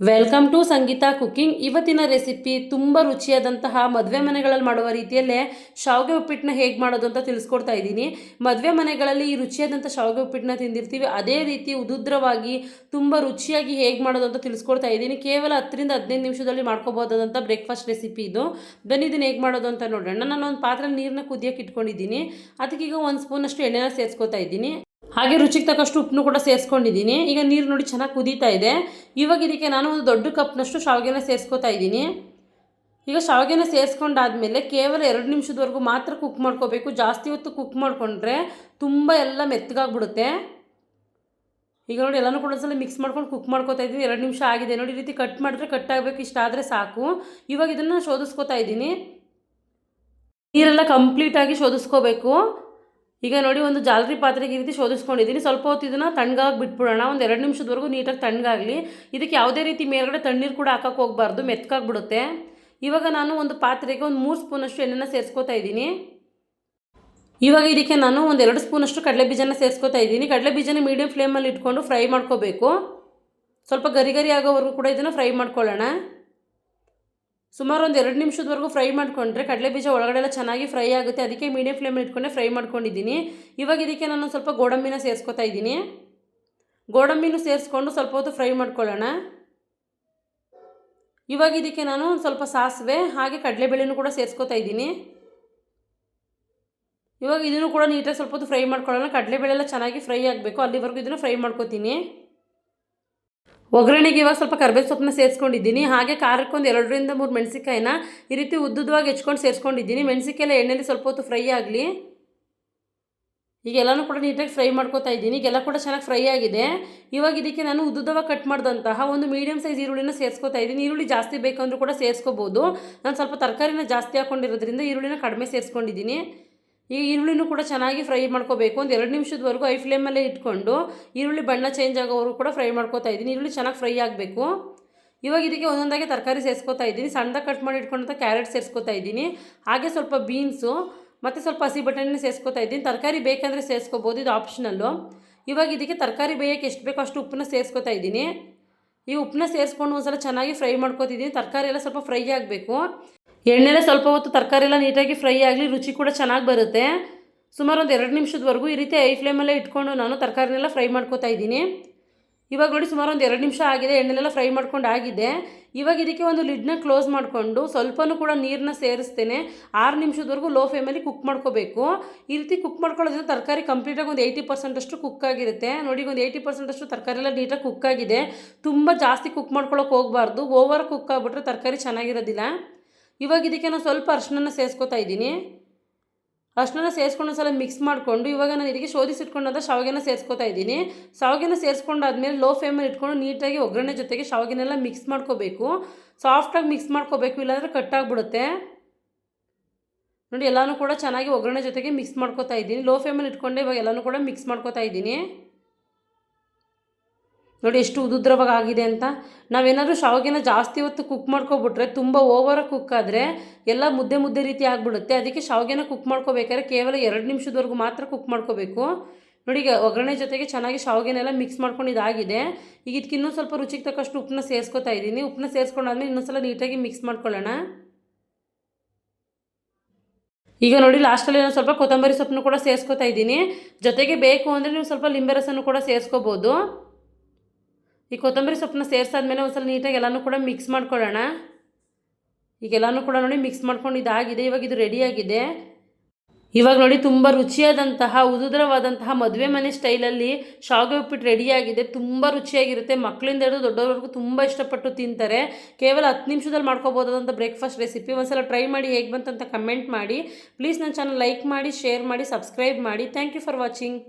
Welcome to Sangeetha cooking. ಇವತ್ತಿನ recipe ತುಂಬ ರುಚಿಯಾದಂತಹ ಮದುವೆ ಮನೆಗಳಲ್ಲಿ ಮಾಡುವ ರೀತಿಯಲ್ಲೇ ಶಾವಿಗೆ ಉಪ್ಪಿಟ್ಟನ್ನ ಹೇಗೆ ಮಾಡೋದು ಅಂತ ತಿಳಿಸ್ಕೊಡ್ತಾ ಇದ್ದೀನಿ. ಮದುವೆ ಮನೆಗಳಲ್ಲಿ ಈ ರುಚಿಯಾದಂಥ ಶಾವಿಗೆ ಉಪ್ಪಿಟ್ಟನ್ನ ತಿಂದಿರ್ತೀವಿ. ಅದೇ ರೀತಿ ಉದುದ್ರವಾಗಿ ತುಂಬ ರುಚಿಯಾಗಿ ಹೇಗೆ ಮಾಡೋದು ಅಂತ ತಿಳಿಸ್ಕೊಡ್ತಾ ಇದ್ದೀನಿ. ಕೇವಲ 10-15 ನಿಮಿಷದಲ್ಲಿ ಮಾಡ್ಕೋಬೋದಾದಂಥ ಬ್ರೇಕ್ಫಾಸ್ಟ್ ರೆಸಿಪಿ ಇದು. ಬನ್ನಿ ಇದನ್ನು ಹೇಗೆ ಮಾಡೋದು ಅಂತ ನೋಡೋಣ. ನಾನು ಒಂದು ಪಾತ್ರೆಯಲ್ಲಿ ನೀರನ್ನ ಕುದಿಯೋಕೆ ಇಟ್ಕೊಂಡಿದ್ದೀನಿ. ಅದಕ್ಕೀಗ 1 ಸ್ಪೂನಷ್ಟು ಎಣ್ಣೆನ ಸೇರಿಸ್ಕೊತಾ ಇದ್ದೀನಿ. ಹಾಗೆ ರುಚಿಗೆ ತಕ್ಕಷ್ಟು ಉಪ್ಪನ್ನು ಕೂಡ ಸೇರಿಸ್ಕೊಂಡಿದ್ದೀನಿ. ಈಗ ನೀರು ನೋಡಿ ಚೆನ್ನಾಗಿ ಕುದೀತಾ ಇದೆ. ಇವಾಗ ಇದಕ್ಕೆ ನಾನು ಒಂದು ದೊಡ್ಡ ಕಪ್ನಷ್ಟು ಶಾವಿಗೆನ ಸೇರಿಸ್ಕೊತಾ ಇದ್ದೀನಿ. ಈಗ ಶಾವಿಗೆನ ಸೇರಿಸ್ಕೊಂಡಾದ್ಮೇಲೆ ಕೇವಲ 2 ನಿಮಿಷದವರೆಗೂ ಮಾತ್ರ ಕುಕ್ ಮಾಡ್ಕೋಬೇಕು. ಜಾಸ್ತಿ ಹೊತ್ತು ಕುಕ್ ಮಾಡಿಕೊಂಡ್ರೆ ತುಂಬ ಎಲ್ಲ ಮೆತ್ತಗಾಗ್ಬಿಡುತ್ತೆ. ಈಗ ನೋಡಿ ಎಲ್ಲನೂ ಕೂಡ ಒಂದ್ಸಲ ಮಿಕ್ಸ್ ಮಾಡ್ಕೊಂಡು ಕುಕ್ ಮಾಡ್ಕೋತಾ ಇದ್ದೀನಿ. 2 ನಿಮಿಷ ಆಗಿದೆ ನೋಡಿ. ಈ ರೀತಿ ಕಟ್ ಮಾಡಿದ್ರೆ ಕಟ್ ಆಗಬೇಕು, ಇಷ್ಟ ಆದರೆ ಸಾಕು. ಇವಾಗ ಇದನ್ನು ಶೋಧಿಸ್ಕೋತಾ ಇದ್ದೀನಿ. ನೀರೆಲ್ಲ ಕಂಪ್ಲೀಟಾಗಿ ಶೋಧಿಸ್ಕೋಬೇಕು. ಈಗ ನೋಡಿ ಒಂದು ಜಾಲರಿ ಪಾತ್ರೆಗೆ ಈ ರೀತಿ ಶೋಧಿಸ್ಕೊಂಡಿದ್ದೀನಿ. ಸ್ವಲ್ಪ ಹೊತ್ತು ಇದನ್ನು ತಣ್ಣಗಾಗಿ ಬಿಟ್ಬಿಡೋಣ. ಒಂದು 2 ನಿಮಿಷದವರೆಗೂ ನೀಟಾಗಿ ತಣ್ಣಗಾಗಲಿ. ಇದಕ್ಕೆ ಯಾವುದೇ ರೀತಿ ಮೇಲ್ಗಡೆ ತಣ್ಣೀರು ಕೂಡ ಹಾಕೋಕೆ ಹೋಗಬಾರ್ದು, ಮೆತ್ತಗಾಗ್ಬಿಡುತ್ತೆ. ಇವಾಗ ನಾನು ಒಂದು ಪಾತ್ರೆಗೆ ಒಂದು 3 ಸ್ಪೂನಷ್ಟು ಎಣ್ಣೆನ ಸೇರಿಸ್ಕೊತಾ ಇದ್ದೀನಿ. ಇವಾಗ ಇದಕ್ಕೆ ನಾನು ಒಂದು 2 ಸ್ಪೂನಷ್ಟು ಕಡಲೆ ಬೀಜನ ಸೇರಿಸ್ಕೊತಾ ಇದ್ದೀನಿ. ಕಡಲೆ ಬೀಜನ ಮೀಡಿಯಂ ಫ್ಲೇಮಲ್ಲಿ ಇಟ್ಕೊಂಡು ಫ್ರೈ ಮಾಡ್ಕೋಬೇಕು. ಸ್ವಲ್ಪ ಗರಿ ಗರಿ ಆಗೋವರೆಗೂ ಕೂಡ ಇದನ್ನು ಫ್ರೈ ಮಾಡ್ಕೊಳ್ಳೋಣ. ಸುಮಾರು ಒಂದು 2 ನಿಮಿಷದವರೆಗೂ ಫ್ರೈ ಮಾಡಿಕೊಂಡ್ರೆ ಕಡಲೆ ಬೀಜ ಒಳಗಡೆ ಎಲ್ಲ ಚೆನ್ನಾಗಿ ಫ್ರೈ ಆಗುತ್ತೆ. ಅದಕ್ಕೆ ಮೀಡಿಯಂ ಫ್ಲೇಮಲ್ಲಿ ಇಟ್ಕೊಂಡೆ ಫ್ರೈ ಮಾಡ್ಕೊಂಡಿದ್ದೀನಿ. ಇವಾಗ ಇದಕ್ಕೆ ನಾನು ಸ್ವಲ್ಪ ಗೋಡಂಬಿನ ಸೇರಿಸ್ಕೊತಾ ಇದ್ದೀನಿ. ಗೋಡಂಬಿನೂ ಸೇರಿಸ್ಕೊಂಡು ಸ್ವಲ್ಪ ಹೊತ್ತು ಫ್ರೈ ಮಾಡ್ಕೊಳ್ಳೋಣ. ಇವಾಗ ಇದಕ್ಕೆ ನಾನು ಸ್ವಲ್ಪ ಸಾಸಿವೆ ಹಾಗೆ ಕಡಲೆಬೇಳೆನೂ ಕೂಡ ಸೇರಿಸ್ಕೊತಾ ಇದ್ದೀನಿ. ಇವಾಗ ಇದನ್ನು ಕೂಡ ನೀಟಾಗಿ ಸ್ವಲ್ಪ ಹೊತ್ತು ಫ್ರೈ ಮಾಡ್ಕೊಳ್ಳೋಣ. ಕಡಲೆಬೇಳೆ ಎಲ್ಲ ಚೆನ್ನಾಗಿ ಫ್ರೈ ಆಗಬೇಕು, ಅಲ್ಲಿವರೆಗೂ ಇದನ್ನು ಫ್ರೈ ಮಾಡ್ಕೊತೀನಿ. ಒಗ್ಗರಣೆಗೆ ಇವಾಗ ಸ್ವಲ್ಪ ಕರಿಬೇವು ಸೊಪ್ಪನ್ನ ಸೇರಿಸ್ಕೊಂಡಿದ್ದೀನಿ. ಹಾಗೆ ಖಾರಕ್ಕೆ ಒಂದು 2-3 ಮೆಣಸಿಕಾಯಿನ ಈ ರೀತಿ ಉದ್ದುದ್ದವಾಗಿ ಹೆಚ್ಕೊಂಡು ಸೇರಿಸ್ಕೊಂಡಿದ್ದೀನಿ. ಮೆಣಸಿಕಾಯೆಲ್ಲ ಎಣ್ಣೆಯಲ್ಲಿ ಸ್ವಲ್ಪ ಹೊತ್ತು ಫ್ರೈ ಆಗಲಿ. ಈಗ ಎಲ್ಲನೂ ಕೂಡ ನೀಟಾಗಿ ಫ್ರೈ ಮಾಡ್ಕೋತಾ ಇದ್ದೀನಿ. ಈಗೆಲ್ಲ ಕೂಡ ಚೆನ್ನಾಗಿ ಫ್ರೈ ಆಗಿದೆ. ಇವಾಗ ಇದಕ್ಕೆ ನಾನು ಉದ್ದುದ್ದವಾಗಿ ಕಟ್ ಮಾಡಿದಂತಹ ಒಂದು ಮೀಡಿಯಂ ಸೈಜ್ ಈರುಳ್ಳಿನ ಸೇರಿಸ್ಕೊತಾ ಇದ್ದೀನಿ. ಈರುಳ್ಳಿ ಜಾಸ್ತಿ ಬೇಕಂದ್ರೂ ಕೂಡ ಸೇರಿಸ್ಕೋಬೋದು. ನಾನು ಸ್ವಲ್ಪ ತರಕಾರಿನ ಜಾಸ್ತಿ ಹಾಕ್ಕೊಂಡಿರೋದ್ರಿಂದ ಈರುಳ್ಳಿನ ಕಡಿಮೆ ಸೇರಿಸ್ಕೊಂಡಿದ್ದೀನಿ. ಈ ಈರುಳ್ಳಿನೂ ಕೂಡ ಚೆನ್ನಾಗಿ ಫ್ರೈ ಮಾಡ್ಕೋಬೇಕು. ಒಂದು 2 ನಿಮಿಷದವರೆಗೂ ಐ ಫ್ಲೇಮಲ್ಲೇ ಇಟ್ಕೊಂಡು ಈರುಳ್ಳಿ ಬಣ್ಣ ಚೇಂಜ್ ಆಗೋವರೆಗೂ ಕೂಡ ಫ್ರೈ ಮಾಡ್ಕೋತಾ ಇದ್ದೀನಿ. ಈರುಳ್ಳಿ ಚೆನ್ನಾಗಿ ಫ್ರೈ ಆಗಬೇಕು. ಇವಾಗ ಇದಕ್ಕೆ ಒಂದೊಂದಾಗಿ ತರಕಾರಿ ಸೇರಿಸ್ಕೊತಾ ಇದ್ದೀನಿ. ಸಣ್ಣದಾಗಿ ಕಟ್ ಮಾಡಿ ಇಟ್ಕೊಂಡಂಥ ಕ್ಯಾರೆಟ್ ಸೇರಿಸ್ಕೊತಾ ಇದ್ದೀನಿ. ಹಾಗೆ ಸ್ವಲ್ಪ ಬೀನ್ಸು ಮತ್ತು ಸ್ವಲ್ಪ ಹಸಿ ಬಟಾಣಿನ ಸೇರಿಸ್ಕೊತಾ ಇದ್ದೀನಿ. ತರಕಾರಿ ಬೇಕಂದರೆ ಸೇರಿಸ್ಕೋಬೋದು, ಇದು ಆಪ್ಷನಲ್ಲು. ಇವಾಗ ಇದಕ್ಕೆ ತರಕಾರಿ ಬೇಯೋಕ್ಕೆ ಎಷ್ಟು ಬೇಕೋ ಅಷ್ಟು ಉಪ್ಪನ್ನ ಸೇರಿಸ್ಕೊತಾ ಇದ್ದೀನಿ. ಈ ಉಪ್ಪನ್ನ ಸೇರಿಸ್ಕೊಂಡು ಒಂದ್ಸಲ ಚೆನ್ನಾಗಿ ಫ್ರೈ ಮಾಡ್ಕೋತಿದ್ದೀನಿ. ತರಕಾರಿ ಎಲ್ಲ ಸ್ವಲ್ಪ ಫ್ರೈ ಆಗಬೇಕು. ಎಣ್ಣೆಲೆ ಸ್ವಲ್ಪ ಹೊತ್ತು ತರಕಾರಿ ಎಲ್ಲ ನೀಟಾಗಿ ಫ್ರೈ ಆಗಲಿ, ರುಚಿ ಕೂಡ ಚೆನ್ನಾಗಿ ಬರುತ್ತೆ. ಸುಮಾರು ಒಂದು 2 ನಿಮಿಷದವರೆಗೂ ಈ ರೀತಿ ಐ ಫ್ಲೇಮಲ್ಲೇ ಇಟ್ಕೊಂಡು ನಾನು ತರಕಾರಿನೆಲ್ಲ ಫ್ರೈ ಮಾಡ್ಕೋತಾ ಇದ್ದೀನಿ. ಇವಾಗ ನೋಡಿ ಸುಮಾರು ಒಂದು 2 ನಿಮಿಷ ಆಗಿದೆ. ಎಣ್ಣೆಲೆಲ್ಲ ಫ್ರೈ ಮಾಡ್ಕೊಂಡು ಆಗಿದೆ. ಇವಾಗ ಇದಕ್ಕೆ ಒಂದು ಲಿಡ್ನ ಕ್ಲೋಸ್ ಮಾಡಿಕೊಂಡು ಸ್ವಲ್ಪನೂ ಕೂಡ ನೀರನ್ನ ಸೇರಿಸ್ತೇನೆ. 6 ನಿಮಿಷದವರೆಗೂ ಲೋ ಫ್ಲೇಮಲ್ಲಿ ಕುಕ್ ಮಾಡ್ಕೋಬೇಕು. ಈ ರೀತಿ ಕುಕ್ ಮಾಡ್ಕೊಳ್ಳೋದ್ರಿಂದ ತರಕಾರಿ ಕಂಪ್ಲೀಟಾಗಿ ಒಂದು 80% ಅಷ್ಟು ಕುಕ್ ಆಗಿರುತ್ತೆ. ನೋಡಿ ಒಂದು 80% ಅಷ್ಟು ತರಕಾರಿ ಎಲ್ಲ ನೀಟಾಗಿ ಕುಕ್ ಆಗಿದೆ. ತುಂಬ ಜಾಸ್ತಿ ಕುಕ್ ಮಾಡ್ಕೊಳ್ಳೋಕೆ ಹೋಗಬಾರ್ದು. ಓವರ್ ಕುಕ್ ಆಗಿಬಿಟ್ರೆ ತರಕಾರಿ ಚೆನ್ನಾಗಿರೋದಿಲ್ಲ. ಇವಾಗ ಇದಕ್ಕೆ ನಾನು ಸ್ವಲ್ಪ ಅರಿಶಿನ ಸೇರಿಸ್ಕೊತಾ ಇದ್ದೀನಿ. ಅರಿಶಿನ ಸೇರಿಸ್ಕೊಂಡು ಒಂದು ಸಲ ಮಿಕ್ಸ್ ಮಾಡಿಕೊಂಡು ಇವಾಗ ನಾನು ಇದಕ್ಕೆ ಶೋಧಿಸಿಟ್ಕೊಂಡಂಥ ಶಾವಿಗೆನ ಸೇರಿಸ್ಕೊತಾ ಇದ್ದೀನಿ. ಶಾವಿಗೆನ ಸೇರಿಸ್ಕೊಂಡಾದ್ಮೇಲೆ ಲೋ ಫ್ಲೇಮಲ್ಲಿ ಇಟ್ಕೊಂಡು ನೀಟಾಗಿ ಒಗ್ಗರಣೆ ಜೊತೆಗೆ ಶಾವಿಗೆನೆಲ್ಲ ಮಿಕ್ಸ್ ಮಾಡ್ಕೋಬೇಕು. ಸಾಫ್ಟಾಗಿ ಮಿಕ್ಸ್ ಮಾಡ್ಕೋಬೇಕು, ಇಲ್ಲಾಂದರೆ ಕಟ್ಟಾಗ್ಬಿಡುತ್ತೆ. ನೋಡಿ ಎಲ್ಲನೂ ಕೂಡ ಚೆನ್ನಾಗಿ ಒಗ್ಗರಣೆ ಜೊತೆಗೆ ಮಿಕ್ಸ್ ಮಾಡ್ಕೋತಾ ಇದ್ದೀನಿ. ಲೋ ಫ್ಲೇಮಲ್ಲಿ ಇಟ್ಕೊಂಡೆ ಇವಾಗ ಎಲ್ಲನೂ ಕೂಡ ಮಿಕ್ಸ್ ಮಾಡ್ಕೋತಾ ಇದ್ದೀನಿ. ನೋಡಿ ಎಷ್ಟು ಉದುದ್ರವಾಗಿ ಆಗಿದೆ ಅಂತ. ನಾವೇನಾದರೂ ಶಾವಿಗೆನ ಜಾಸ್ತಿ ಹೊತ್ತು ಕುಕ್ ಮಾಡ್ಕೊಬಿಟ್ರೆ ತುಂಬ ಓವರಾಗಿ ಕುಕ್ ಆದರೆ ಎಲ್ಲ ಮುದ್ದೆ ಮುದ್ದೆ ರೀತಿ ಆಗಿಬಿಡುತ್ತೆ. ಅದಕ್ಕೆ ಶಾವಿಗೆನ ಕುಕ್ ಮಾಡ್ಕೋಬೇಕಾದ್ರೆ ಕೇವಲ 2 ನಿಮಿಷದವರೆಗೂ ಮಾತ್ರ ಕುಕ್ ಮಾಡ್ಕೋಬೇಕು. ನೋಡಿ ಈಗ ಒಗ್ಗರಣೆ ಜೊತೆಗೆ ಚೆನ್ನಾಗಿ ಶಾವಿಗೆನೆಲ್ಲ ಮಿಕ್ಸ್ ಮಾಡ್ಕೊಂಡು ಇದಾಗಿದೆ. ಈಗ ಇದಕ್ಕೆ ಇನ್ನೂ ಸ್ವಲ್ಪ ರುಚಿಗೆ ತಕ್ಕಷ್ಟು ಉಪ್ಪನ್ನ ಸೇರಿಸ್ಕೊತಾ ಇದ್ದೀನಿ. ಉಪ್ಪನ್ನ ಸೇರಿಸ್ಕೊಂಡಾದ್ಮೇಲೆ ಇನ್ನೊಂದ್ಸಲ ನೀಟಾಗಿ ಮಿಕ್ಸ್ ಮಾಡ್ಕೊಳ್ಳೋಣ. ಈಗ ನೋಡಿ ಲಾಸ್ಟಲ್ಲಿ ನಾನು ಸ್ವಲ್ಪ ಕೊತ್ತಂಬರಿ ಸೊಪ್ಪನ್ನು ಕೂಡ ಸೇರಿಸ್ಕೊತಾ ಇದ್ದೀನಿ. ಜೊತೆಗೆ ಬೇಕು ಅಂದರೆ ನೀವು ಸ್ವಲ್ಪ ಲಿಂಬೆ ರಸನೂ ಕೂಡ ಸೇರಿಸ್ಕೋಬೋದು. ಈ ಕೊತ್ತಂಬರಿ ಸೊಪ್ಪನ್ನ ಸೇರಿಸಾದ್ಮೇಲೆ ಒಂದ್ಸಲ ನೀಟಾಗಿ ಎಲ್ಲನೂ ಕೂಡ ಮಿಕ್ಸ್ ಮಾಡ್ಕೊಳ್ಳೋಣ. ಈಗೆಲ್ಲನೂ ಕೂಡ ನೋಡಿ ಮಿಕ್ಸ್ ಮಾಡ್ಕೊಂಡು ಇದಾಗಿದೆ. ಇವಾಗ ಇದು ರೆಡಿಯಾಗಿದೆ. ಇವಾಗ ನೋಡಿ ತುಂಬ ರುಚಿಯಾದಂತಹ ಉದುದ್ರವಾದಂತಹ ಮದುವೆ ಮನೆ ಸ್ಟೈಲಲ್ಲಿ ಶಾವಿಗೆ ಉಪ್ಪಿಟ್ಟು ರೆಡಿಯಾಗಿದೆ. ತುಂಬ ರುಚಿಯಾಗಿರುತ್ತೆ. ಮಕ್ಕಳಿಂದ ಹಿಡಿದು ದೊಡ್ಡವರೆಗೂ ತುಂಬ ಇಷ್ಟಪಟ್ಟು ತಿಂತಾರೆ. ಕೇವಲ 10 ನಿಮಿಷದಲ್ಲಿ ಮಾಡ್ಕೋಬೋದಾದಂಥ ಬ್ರೇಕ್ಫಾಸ್ಟ್ ರೆಸಿಪಿ. ಒಂದ್ಸಲ ಟ್ರೈ ಮಾಡಿ ಹೇಗೆ ಬಂತಂತ ಕಮೆಂಟ್ ಮಾಡಿ. ಪ್ಲೀಸ್ ನನ್ನ ಚಾನಲ್ ಲೈಕ್ ಮಾಡಿ, ಶೇರ್ ಮಾಡಿ, ಸಬ್ಸ್ಕ್ರೈಬ್ ಮಾಡಿ. Thank you for watching.